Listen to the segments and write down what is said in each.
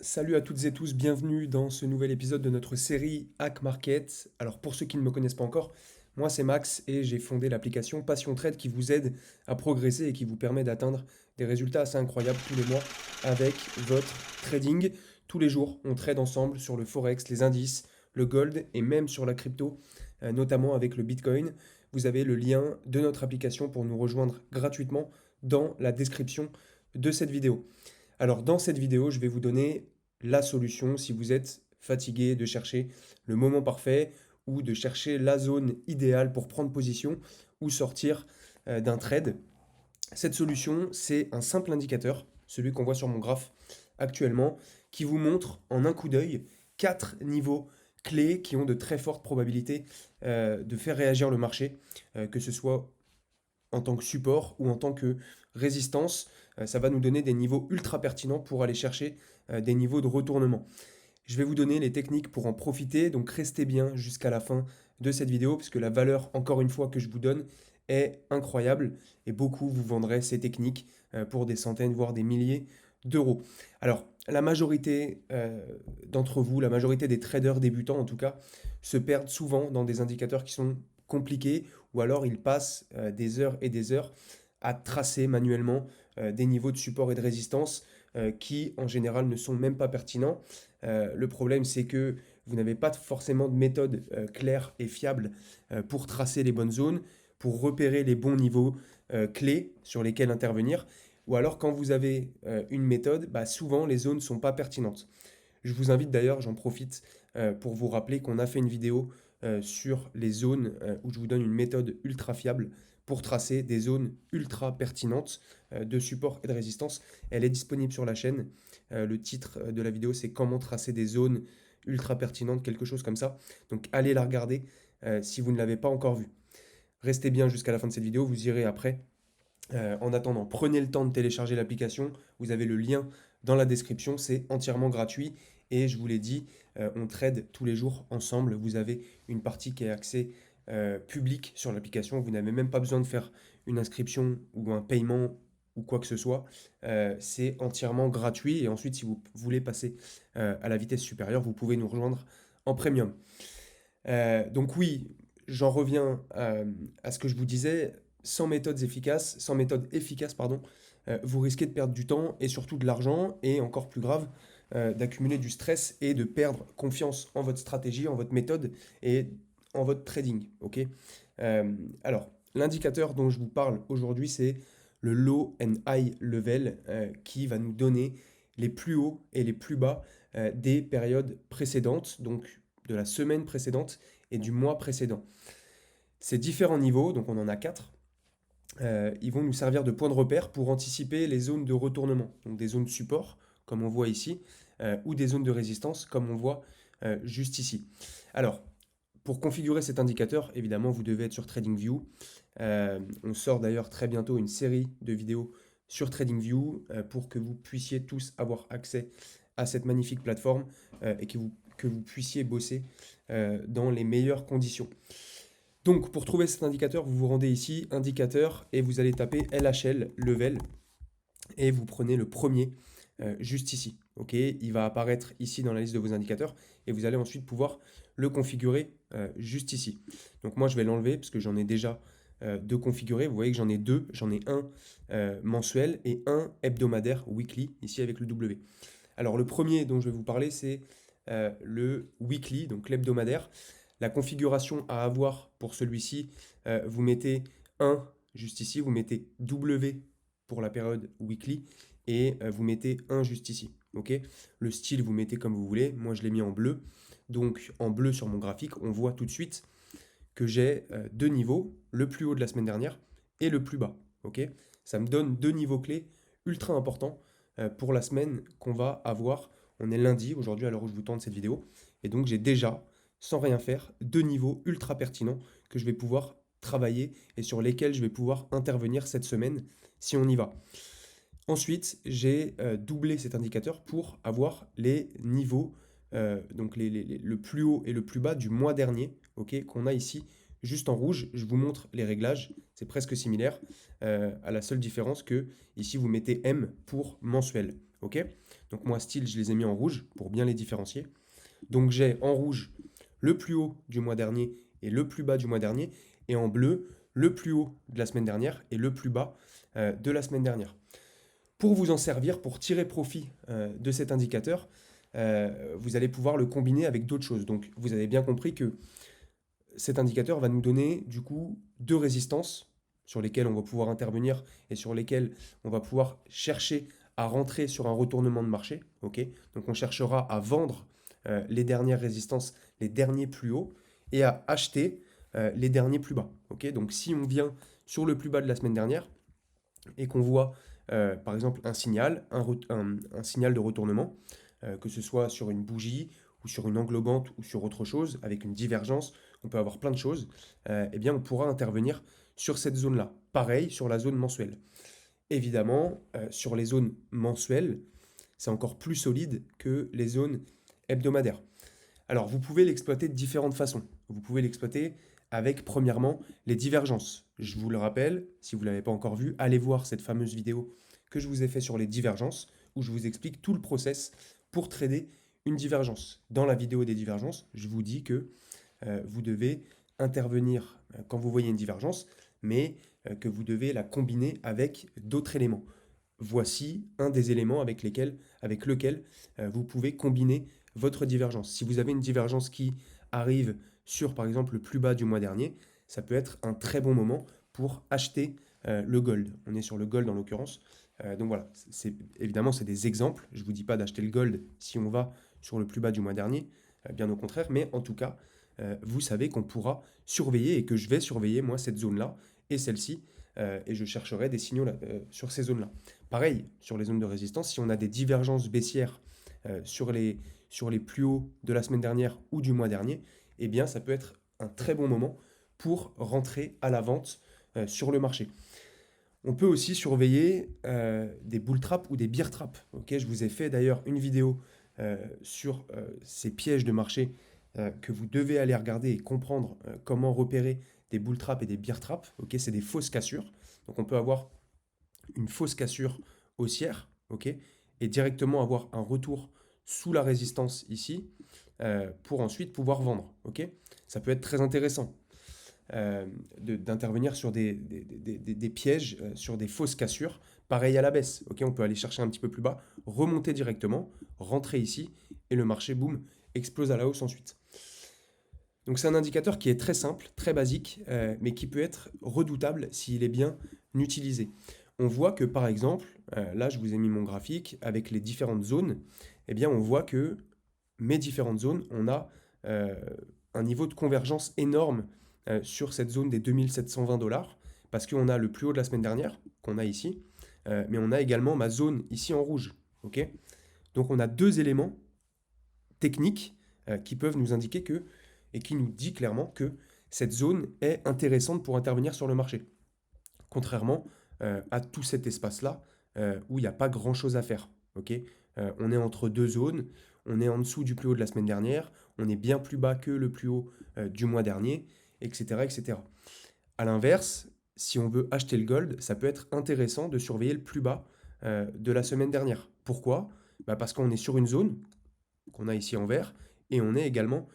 Salut à toutes et tous, bienvenue dans ce nouvel épisode de notre série Hack Market. Alors pour ceux qui ne me connaissent pas encore, moi c'est Max et j'ai fondé l'application Passion Trade qui vous aide à progresser et qui vous permet d'atteindre des résultats assez incroyables tous les mois avec votre trading. Tous les jours, on trade ensemble sur le Forex, les indices, le gold et même sur la crypto, notamment avec le Bitcoin. Vous avez le lien de notre application pour nous rejoindre gratuitement dans la description de cette vidéo. Alors dans cette vidéo, je vais vous donner la solution si vous êtes fatigué de chercher le moment parfait ou de chercher la zone idéale pour prendre position ou sortir d'un trade. Cette solution, c'est un simple indicateur, celui qu'on voit sur mon graphe actuellement, qui vous montre en un coup d'œil 4 niveaux clés qui ont de très fortes probabilités de faire réagir le marché, que ce soit en tant que support ou en tant que résistance. Ça va nous donner des niveaux ultra pertinents pour aller chercher des niveaux de retournement. Je vais vous donner les techniques pour en profiter, donc restez bien jusqu'à la fin de cette vidéo, parce que la valeur, encore une fois, que je vous donne est incroyable, et beaucoup vous vendraient ces techniques pour des centaines, voire des milliers d'euros. Alors, la majorité d'entre vous, la majorité des traders débutants en tout cas, se perdent souvent dans des indicateurs qui sont compliqués, ou alors ils passent des heures et des heures à tracer manuellement des niveaux de support et de résistance qui en général ne sont même pas pertinents. Le problème, c'est que vous n'avez pas forcément de méthode claire et fiable pour tracer les bonnes zones, pour repérer les bons niveaux clés sur lesquels intervenir. Ou alors, quand vous avez une méthode, bah, souvent les zones ne sont pas pertinentes. Je vous invite d'ailleurs, j'en profite pour vous rappeler qu'on a fait une vidéo sur les zones où je vous donne une méthode ultra fiable pour tracer des zones ultra pertinentes de support et de résistance. Elle est disponible sur la chaîne. Le titre de la vidéo, c'est comment tracer des zones ultra pertinentes, quelque chose comme ça. Donc allez la regarder si vous ne l'avez pas encore vue. Restez bien jusqu'à la fin de cette vidéo, vous irez après. En attendant, prenez le temps de télécharger l'application. Vous avez le lien dans la description. C'est entièrement gratuit. Et je vous l'ai dit, on trade tous les jours ensemble. Vous avez une partie qui est accès public sur l'application. Vous n'avez même pas besoin de faire une inscription ou un paiement ou quoi que ce soit. C'est entièrement gratuit. Et ensuite, si vous voulez passer à la vitesse supérieure, vous pouvez nous rejoindre en premium. Donc oui, j'en reviens à ce que je vous disais, sans méthode efficace, pardon, vous risquez de perdre du temps et surtout de l'argent et encore plus grave, d'accumuler du stress et de perdre confiance en votre stratégie, en votre méthode et en votre trading. Ok. Alors, l'indicateur dont je vous parle aujourd'hui, c'est le low and high level qui va nous donner les plus hauts et les plus bas des périodes précédentes, donc de la semaine précédente et du mois précédent. Ces différents niveaux, donc on en a 4, ils vont nous servir de point de repère pour anticiper les zones de retournement, donc des zones support, comme on voit ici, ou des zones de résistance, comme on voit juste ici. Alors, pour configurer cet indicateur, évidemment, vous devez être sur TradingView. On sort d'ailleurs très bientôt une série de vidéos sur TradingView pour que vous puissiez tous avoir accès à cette magnifique plateforme et que vous puissiez bosser dans les meilleures conditions. Donc, pour trouver cet indicateur, vous vous rendez ici, indicateur, et vous allez taper LHL, level, et vous prenez le premier juste ici. Ok, il va apparaître ici dans la liste de vos indicateurs, et vous allez ensuite pouvoir le configurer juste ici. Donc moi, je vais l'enlever parce que j'en ai déjà deux configurés. Vous voyez que j'en ai deux. J'en ai un mensuel et un hebdomadaire, weekly, ici avec le W. Alors le premier dont je vais vous parler, c'est le weekly, donc l'hebdomadaire. La configuration à avoir pour celui-ci, vous mettez 1 juste ici, vous mettez W pour la période weekly et vous mettez 1 juste ici. Ok. Le style, vous mettez comme vous voulez. Moi, je l'ai mis en bleu. Donc en bleu sur mon graphique, on voit tout de suite que j'ai deux niveaux, le plus haut de la semaine dernière et le plus bas. Ok. Ça me donne deux niveaux clés ultra importants pour la semaine qu'on va avoir. On est lundi aujourd'hui à l'heure où je vous tourne cette vidéo. Et donc j'ai déjà, sans rien faire, deux niveaux ultra pertinents que je vais pouvoir travailler et sur lesquels je vais pouvoir intervenir cette semaine si on y va. Ensuite, j'ai doublé cet indicateur pour avoir les niveaux, donc le plus haut et le plus bas du mois dernier, ok, qu'on a ici juste en rouge. Je vous montre les réglages, c'est presque similaire, à la seule différence que ici vous mettez M pour mensuel. Ok. Donc moi, style, je les ai mis en rouge pour bien les différencier. Donc j'ai en rouge le plus haut du mois dernier et le plus bas du mois dernier, et en bleu, le plus haut de la semaine dernière et le plus bas de la semaine dernière. Pour vous en servir, pour tirer profit de cet indicateur, vous allez pouvoir le combiner avec d'autres choses. Donc vous avez bien compris que cet indicateur va nous donner du coup deux résistances sur lesquelles on va pouvoir intervenir et sur lesquelles on va pouvoir chercher à rentrer sur un retournement de marché. Ok, donc on cherchera à vendre les dernières résistances, les derniers plus hauts, et à acheter les derniers plus bas. Ok, donc si on vient sur le plus bas de la semaine dernière et qu'on voit par exemple un signal, un signal de retournement, que ce soit sur une bougie ou sur une englobante ou sur autre chose, avec une divergence, on peut avoir plein de choses, eh bien on pourra intervenir sur cette zone-là. Pareil sur la zone mensuelle. Évidemment, sur les zones mensuelles, c'est encore plus solide que les zones hebdomadaires. Alors, vous pouvez l'exploiter de différentes façons. Vous pouvez l'exploiter avec, premièrement, les divergences. Je vous le rappelle, si vous ne l'avez pas encore vu, allez voir cette fameuse vidéo que je vous ai fait sur les divergences, où je vous explique tout le process pour trader une divergence. Dans la vidéo des divergences, je vous dis que vous devez intervenir quand vous voyez une divergence, mais que vous devez la combiner avec d'autres éléments. Voici un des éléments avec lequel vous pouvez combiner votre divergence. Si vous avez une divergence qui arrive sur, par exemple, le plus bas du mois dernier, ça peut être un très bon moment pour acheter le gold. On est sur le gold en l'occurrence. Donc voilà, évidemment, c'est des exemples. Je ne vous dis pas d'acheter le gold si on va sur le plus bas du mois dernier, bien au contraire. Mais en tout cas, vous savez qu'on pourra surveiller et que je vais surveiller, moi, cette zone-là et celle-ci. Et je chercherai des signaux sur ces zones-là. Pareil, sur les zones de résistance, si on a des divergences baissières sur les plus hauts de la semaine dernière ou du mois dernier, eh bien, ça peut être un très bon moment pour rentrer à la vente sur le marché. On peut aussi surveiller des bull traps ou des bear traps. Ok, je vous ai fait d'ailleurs une vidéo sur ces pièges de marché que vous devez aller regarder et comprendre comment repérer des bull traps et des bear traps. Ok, c'est des fausses cassures. Donc on peut avoir une fausse cassure haussière, ok, et directement avoir un retour sous la résistance ici pour ensuite pouvoir vendre. Ok, ça peut être très intéressant d'intervenir sur des pièges, sur des fausses cassures. Pareil à la baisse. Ok, on peut aller chercher un petit peu plus bas, remonter directement, rentrer ici et le marché, boum, explose à la hausse ensuite. Donc c'est un indicateur qui est très simple, très basique, mais qui peut être redoutable s'il est bien utilisé. On voit que par exemple, là je vous ai mis mon graphique avec les différentes zones, eh bien on voit que mes différentes zones, on a un niveau de convergence énorme sur cette zone des 2720 dollars, parce qu'on a le plus haut de la semaine dernière, qu'on a ici, mais on a également ma zone ici en rouge. Ok, donc on a deux éléments techniques qui peuvent nous indiquer que et qui nous dit clairement que cette zone est intéressante pour intervenir sur le marché. Contrairement à tout cet espace-là où il n'y a pas grand-chose à faire. Okay, on est entre deux zones, on est en dessous du plus haut de la semaine dernière, on est bien plus bas que le plus haut du mois dernier, etc., etc. À l'inverse, si on veut acheter le gold, ça peut être intéressant de surveiller le plus bas de la semaine dernière. Pourquoi? Parce qu'on est sur une zone qu'on a ici en vert, et on est également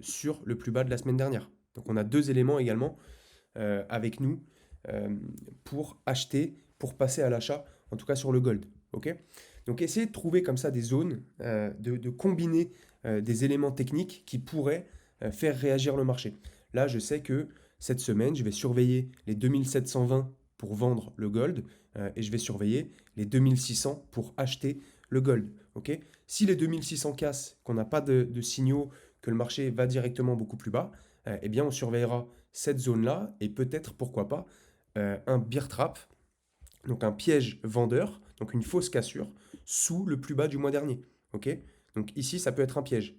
sur le plus bas de la semaine dernière. Donc on a deux éléments également avec nous pour acheter, pour passer à l'achat, en tout cas sur le gold. Ok, donc essayez de trouver comme ça des zones, de combiner des éléments techniques qui pourraient faire réagir le marché. Là, je sais que cette semaine, je vais surveiller les 2720 pour vendre le gold et je vais surveiller les 2600 pour acheter le gold. Ok, si les 2600 cassent, qu'on n'a pas de signaux que le marché va directement beaucoup plus bas, eh bien on surveillera cette zone-là et peut-être, pourquoi pas, un bear trap, donc un piège vendeur, donc une fausse cassure, sous le plus bas du mois dernier. Ok, donc ici, ça peut être un piège.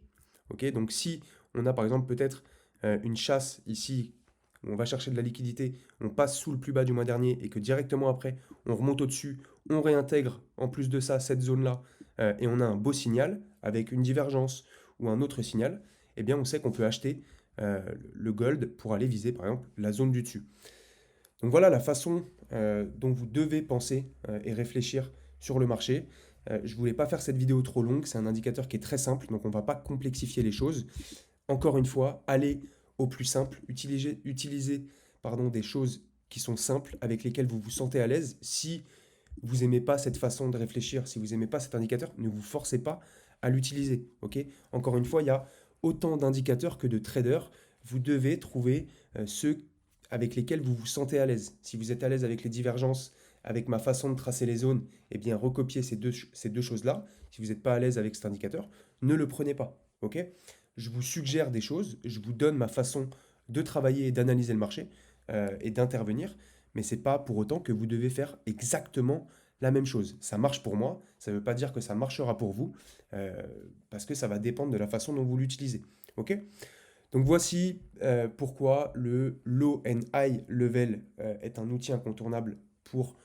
Ok, donc si on a par exemple peut-être une chasse ici, où on va chercher de la liquidité, on passe sous le plus bas du mois dernier et que directement après, on remonte au-dessus, on réintègre en plus de ça cette zone-là, et on a un beau signal avec une divergence ou un autre signal, eh bien on sait qu'on peut acheter le gold pour aller viser par exemple la zone du dessus. Donc voilà la façon dont vous devez penser et réfléchir sur le marché. Je voulais pas faire cette vidéo trop longue, c'est un indicateur qui est très simple, donc on va pas complexifier les choses. Encore une fois, allez au plus simple, utilisez pardon, des choses qui sont simples, avec lesquelles vous vous sentez à l'aise. Si vous aimez pas cette façon de réfléchir, si vous aimez pas cet indicateur, ne vous forcez pas à l'utiliser. Ok. Encore une fois, il y a autant d'indicateurs que de traders. Vous devez trouver ceux avec lesquels vous vous sentez à l'aise. Si vous êtes à l'aise avec les divergences, avec ma façon de tracer les zones, eh bien recopiez ces deux choses-là. Si vous n'êtes pas à l'aise avec cet indicateur, ne le prenez pas. Ok. Je vous suggère des choses, je vous donne ma façon de travailler et d'analyser le marché et d'intervenir, mais c'est pas pour autant que vous devez faire exactement la même chose. Ça marche pour moi, ça ne veut pas dire que ça marchera pour vous, euh, parce que ça va dépendre de la façon dont vous l'utilisez. Ok. Donc voici pourquoi le low and high level est un outil incontournable pour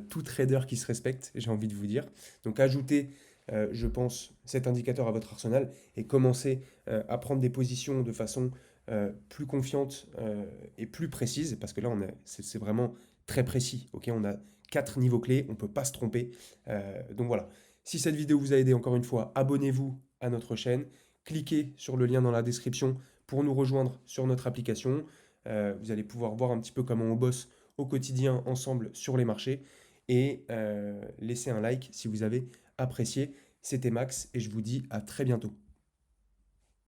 tout trader qui se respecte, j'ai envie de vous dire. Donc ajoutez, je pense, cet indicateur à votre arsenal et commencez à prendre des positions de façon plus confiante et plus précise, parce que là, c'est vraiment très précis. Ok, on a 4 niveaux clés, on ne peut pas se tromper. Donc voilà. Si cette vidéo vous a aidé, encore une fois, abonnez-vous à notre chaîne, cliquez sur le lien dans la description pour nous rejoindre sur notre application. Vous allez pouvoir voir un petit peu comment on bosse au quotidien ensemble sur les marchés et laissez un like si vous avez apprécié. C'était Max et je vous dis à très bientôt.